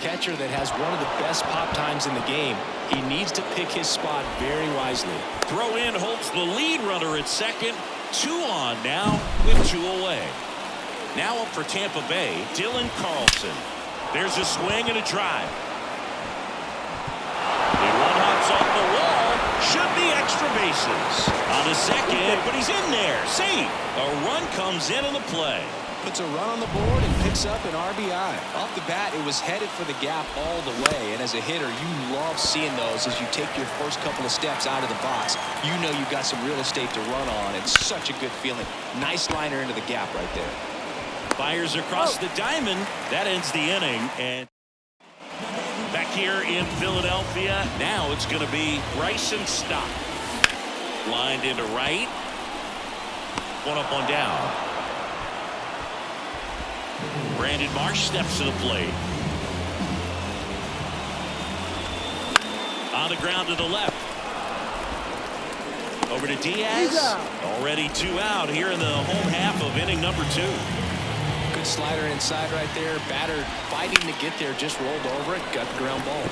catcher that has one of the best pop times in the game. He needs to pick his spot very wisely. Throw in holds the lead runner at second. 2 on now with 2 away. Now up for Tampa Bay, Dylan Carlson. There's a swing and a drive. The one hops off the wall. Should be extra bases. On a second, but he's in there. Safe. A run comes in on the play. Puts a run on the board and picks up an RBI. Off the bat, it was headed for the gap all the way. And as a hitter, you love seeing those as you take your first couple of steps out of the box. You know you've got some real estate to run on. It's such a good feeling. Nice liner into the gap right there. Fires across the diamond. That ends the inning. And back here in Philadelphia, now it's going to be Bryson Stott. Lined into right. One up, one down. Brandon Marsh steps to the plate. On the ground to the left. Over to Diaz. Already 2 out here in the home half of inning number 2. Good slider inside right there. Batter fighting to get there, just rolled over it, got the ground ball.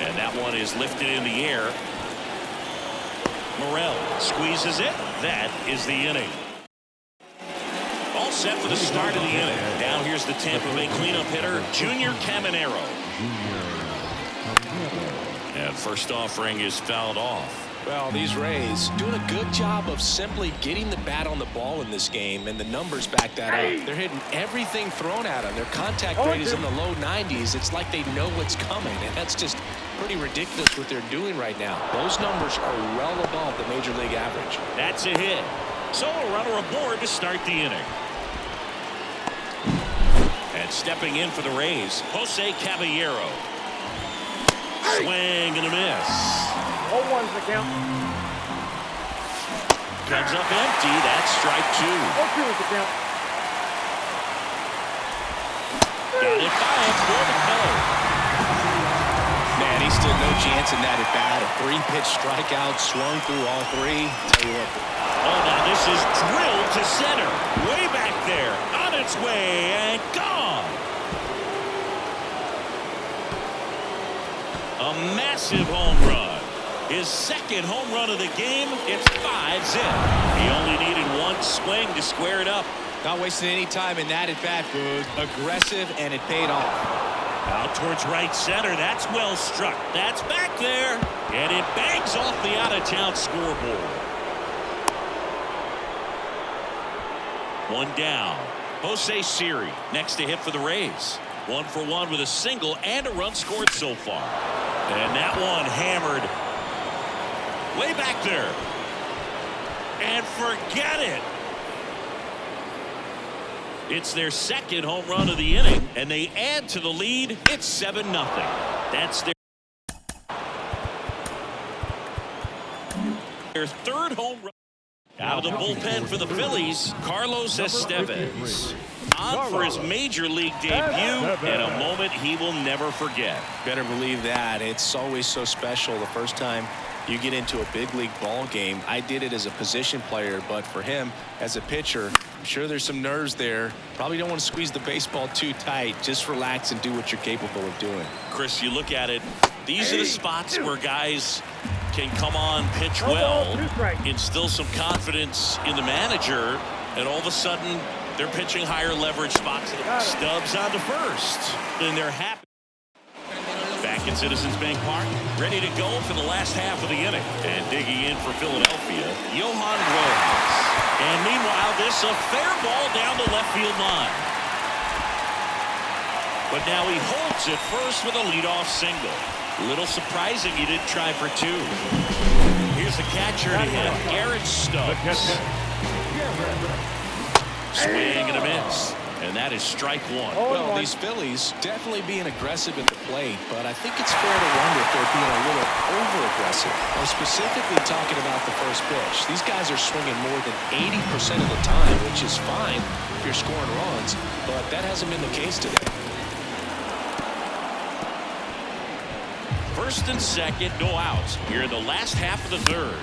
And that one is lifted in the air. Morel squeezes it. That is the inning. All set for the start of the inning. Now here's the Tampa Bay cleanup hitter, Junior Caminero. And first offering is fouled off. Well, these Rays doing a good job of simply getting the bat on the ball in this game, and the numbers back that up. They're hitting everything thrown at them. Their contact rate is in the low 90s. It's like they know what's coming, and that's just pretty ridiculous what they're doing right now. Those numbers are well above the major league average. That's a hit. So a runner aboard to start the inning. And stepping in for the Rays, Jose Caballero. Swing and a miss. 0-1's the count. Comes up empty. That's strike 2. 0-2's the count. Got it by him for the color. Man, he stood no chance in that at bat. A 3-pitch strikeout, swung through all 3. Tell you what. Oh, now this is drilled to center. Way back there. On its way and gone. A massive home run. His second home run of the game. It's 5 zip. He only needed 1 swing to square it up. Not wasting any time in that at bat, Boog. Aggressive, and it paid off. Out towards right center. That's well struck. That's back there. And it bangs off the out-of-town scoreboard. 1 down. Jose Siri next to hit for the Rays. 1 for 1 with a single and a run scored so far. And that one hammered way back there. And forget it. It's their second home run of the inning, and they add to the lead. It's 7-0. That's their third home run. Out of the bullpen for the Phillies, Carlos Estevez. On for his major league debut, and a moment he will never forget. Better believe that. It's always so special the first time you get into a big league ball game. I did it as a position player, but for him as a pitcher, I'm sure there's some nerves there. Probably don't want to squeeze the baseball too tight. Just relax and do what you're capable of doing. Chris, you look at it, these are the spots where guys can come on, pitch well, instill some confidence in the manager, and all of a sudden they're pitching higher leverage spots. Stubbs on to first, and they're happy. Back in Citizens Bank Park, ready to go for the last half of the inning. And digging in for Philadelphia, Johan Rojas. And meanwhile, this a fair ball down the left field line. But now he holds it first with a leadoff single. A little surprising he didn't try for 2. Here's the catcher to hit, Garrett Stubbs. Swing and a miss. And that is strike 1. Well, these Phillies definitely being aggressive at the plate, but I think it's fair to wonder if they're being a little over-aggressive. I'm specifically talking about the first pitch. These guys are swinging more than 80% of the time, which is fine if you're scoring runs, but that hasn't been the case today. First and second, no outs here in the last half of the third.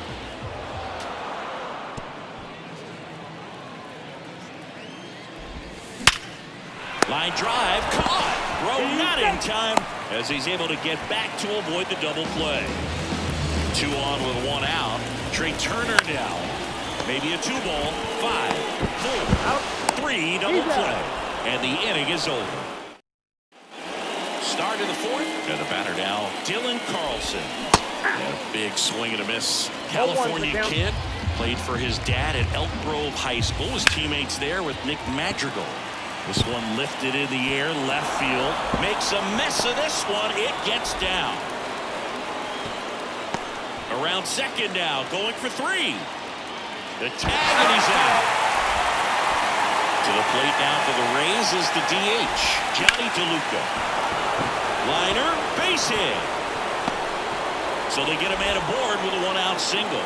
Line drive, caught. Throw not in time, as he's able to get back to avoid the double play. 2 on with 1 out. Trey Turner now. Maybe a 2-ball. 5, 4, 3 double play. And the inning is over. Start of the 4th. And the batter now, Dylan Carlson. A big swing and a miss. California kid. Played for his dad at Elk Grove High School. His teammates there with Nick Madrigal. This one lifted in the air, left field. Makes a mess of this one. It gets down. Around second now, going for 3. The tag, and he's out. To the plate now for the Rays is the DH, Johnny DeLuca. Liner, base hit. So they get a man aboard with a 1-out single.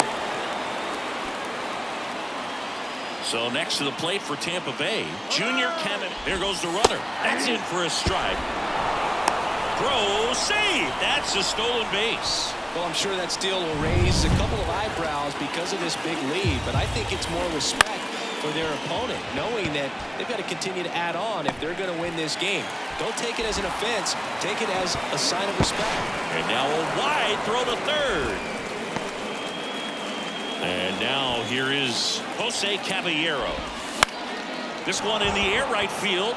So next to the plate for Tampa Bay, Junior Cannon. There goes the runner. That's in for a strike. Throw, save. That's a stolen base. Well, I'm sure that steal will raise a couple of eyebrows because of this big lead, but I think it's more respect for their opponent, knowing that they've got to continue to add on if they're going to win this game. Don't take it as an offense. Take it as a sign of respect. And now a wide throw to third. And now here is Jose Caballero. This one in the air, right field.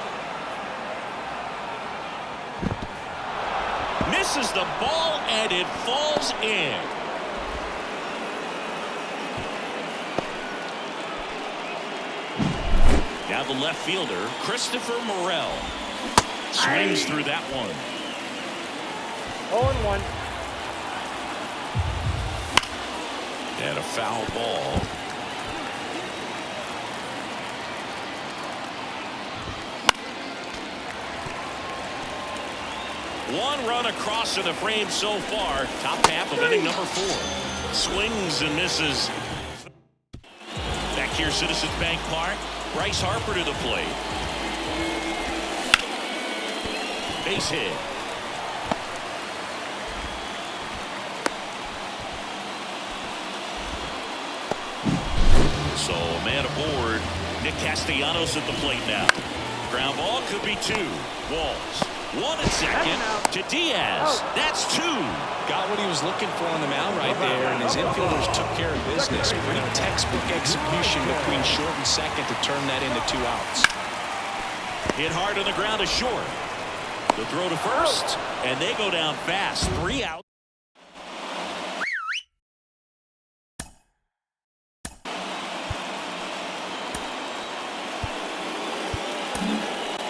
Misses the ball, and it falls in. Now the left fielder, Christopher Morel. Swings through that one. 0-1. And a foul ball. One run across to the frame so far. Top half of inning number 4. Swings and misses. Back here, Citizens Bank Park. Bryce Harper to the plate. Base hit. So a man aboard. Nick Castellanos at the plate now. Ground ball could be 2. Walls. 1 at second to Diaz. That's 2. Got what he was looking for on the mound right there, and his infielders took care of business. Pretty textbook execution between short and second to turn that into 2 outs. Hit hard on the ground to short. The throw to first, and they go down fast. 3 out.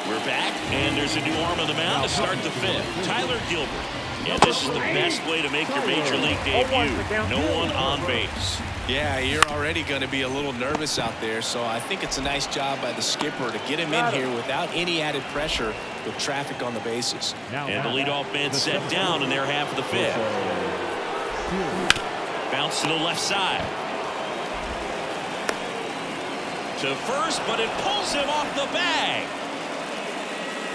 We're back, and there's a new arm on the mound to start the 5th. Tyler Gilbert. And this is the best way to make your major league debut. No one on base. Yeah, you're already going to be a little nervous out there, so I think it's a nice job by the skipper to get him in here without any added pressure with traffic on the bases. And the leadoff man set down in their half of the 5th. Bounce to the left side. To first, but it pulls him off the bag.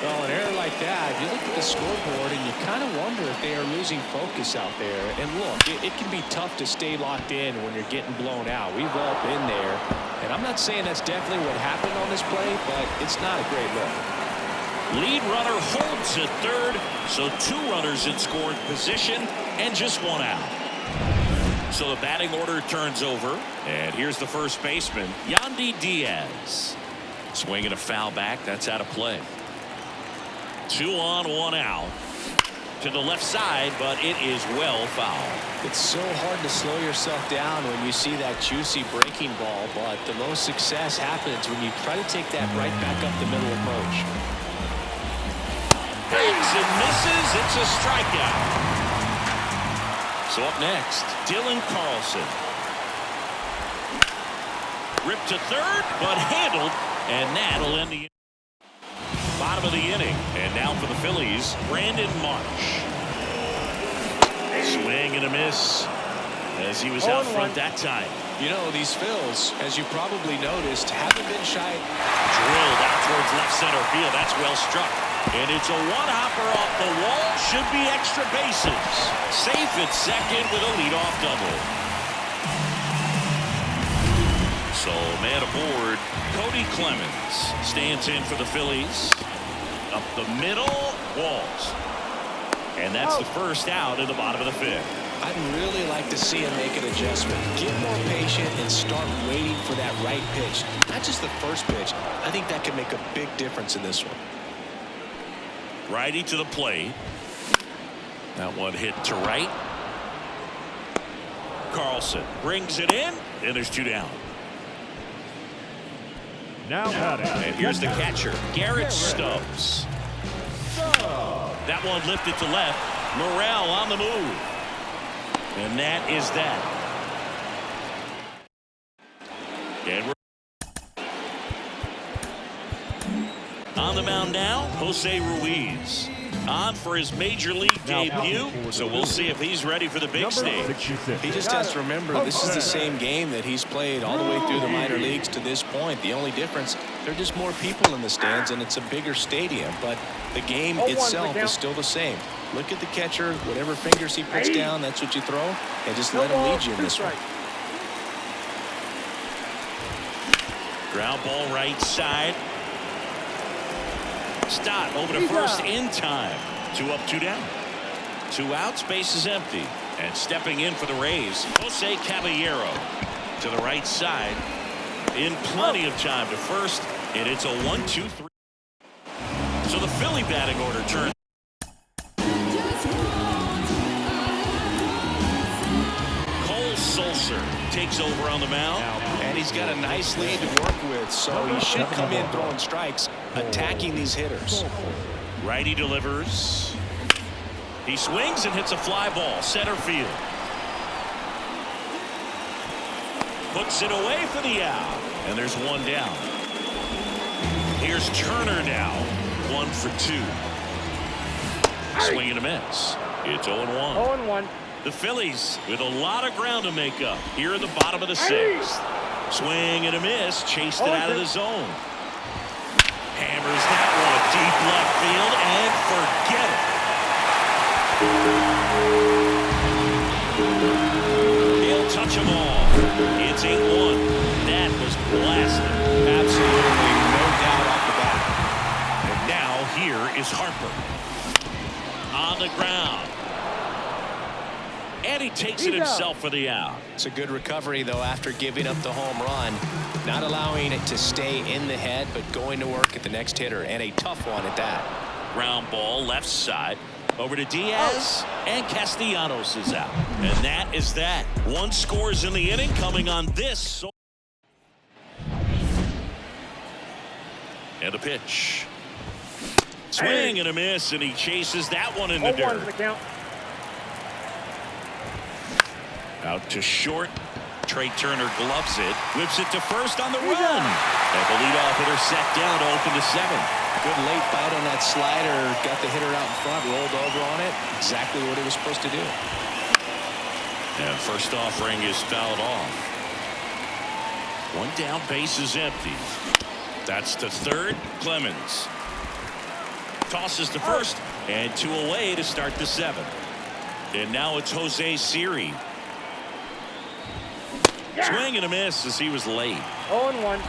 Well, an error like that, you look at the scoreboard and you kind of wonder if they are losing focus out there. And look, it can be tough to stay locked in when you're getting blown out. We've all been there. And I'm not saying that's definitely what happened on this play, but it's not a great look. Lead runner holds at third, so 2 runners in scoring position and just 1 out. So the batting order turns over, and here's the first baseman, Yandy Diaz. Swinging a foul back, that's out of play. 2 on, 1 out. To the left side, but it is well foul. It's so hard to slow yourself down when you see that juicy breaking ball, but the most success happens when you try to take that right back up the middle approach. Hits and misses. It's a strikeout. So up next, Dylan Carlson. Ripped to third, but handled, and that'll end the bottom of the inning. And now for the Phillies, Brandon Marsh. Swing and a miss as he was out front that time. You know, these Phils, as you probably noticed, haven't been shy. Drilled out towards left center field. That's well struck. And it's a one-hopper off the wall. Should be extra bases. Safe at second with a leadoff double. So, man aboard, Cody Clemens stands in for the Phillies. Up the middle, Walls. And that's the first out in the bottom of the fifth. I'd really like to see him make an adjustment. Get more patient and start waiting for that right pitch. Not just the first pitch. I think that could make a big difference in this one. Righty to the plate. That one hit to right. Carlson brings it in, and there's 2 down. Now batting. And here's the catcher, Garrett Stubbs. That one lifted to left. Morrell on the move. And that is that. And we're on the mound now, Jose Ruiz. On for his major league debut, so we'll see if he's ready for the big stage. He just has to remember this is the same game that he's played all the way through the minor leagues to this point. The only difference, there are just more people in the stands and it's a bigger stadium, but the game itself is still the same. Look at the catcher, whatever fingers he puts down, that's what you throw, and just let him lead you in this one. Ground ball right side. Stott over to first in time. 2 up, 2 down. 2 outs, base is empty. And stepping in for the Rays, Jose Caballero to the right side. In plenty of time to first, and it's a 1-2-3. So the Philly batting order turns. Takes over on the mound, and he's got a nice lead to work with, so he should come in throwing strikes, attacking these hitters. Righty delivers. He swings and hits a fly ball center field. Puts it away for the out, and there's 1 down. Here's Turner now, 1 for 2. Swing and a miss. It's 0-1. 0-1. The Phillies with a lot of ground to make up here in the bottom of the 6th. Swing and a miss. Chased it out of the zone. Hammers that one deep left field and forget it. He'll touch them all. It's 8-1. That was blasted. Absolutely, no doubt off the bat. And now here is Harper. On the ground. And he takes it himself for the out. It's a good recovery, though, after giving up the home run. Not allowing it to stay in the head, but going to work at the next hitter, and a tough one at that. Ground ball left side. Over to Diaz, and Castellanos is out. And that is that. 1 scores in the inning coming on this. And a pitch. Swing and a miss, and he chases that one in the dirt. Out to short. Trey Turner gloves it. Whips it to first on the run. And the leadoff hitter set down to open the 7th. Good late bite on that slider. Got the hitter out in front. Rolled over on it. Exactly what he was supposed to do. And first offering is fouled off. 1 down, base is empty. That's to third. Clemens tosses to first. And 2 away to start the 7th. And now it's Jose Siri. Swing and a miss as he was late. 0-1.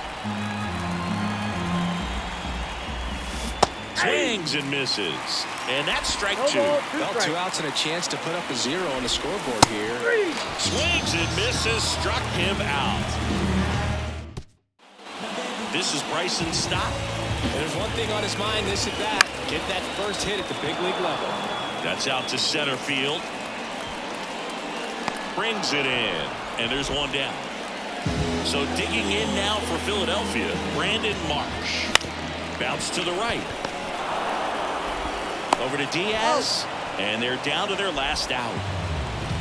Swings and misses. And that's strike 2. Well, 2 outs and a chance to put up a 0 on the scoreboard here. Swings and misses. Struck him out. This is Bryson Stott. And there's one thing on his mind this at bat. Get that first hit at the big league level. That's out to center field. Brings it in. And there's 1 down. So digging in now for Philadelphia, Brandon Marsh. Bounce to the right. Over to Diaz. And they're down to their last out.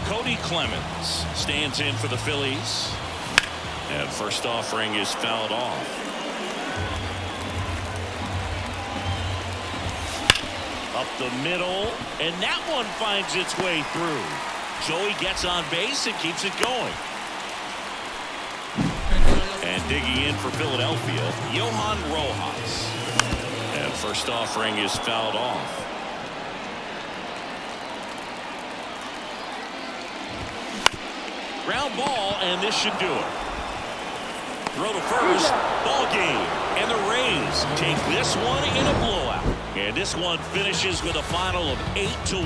Cody Clemens stands in for the Phillies. And first offering is fouled off. Up the middle. And that one finds its way through. Joey gets on base and keeps it going. And digging in for Philadelphia, Johan Rojas. And first offering is fouled off. Ground ball, and this should do it. Throw to first, ball game. And the Rays take this one in a blowout. And this one finishes with a final of 8-1.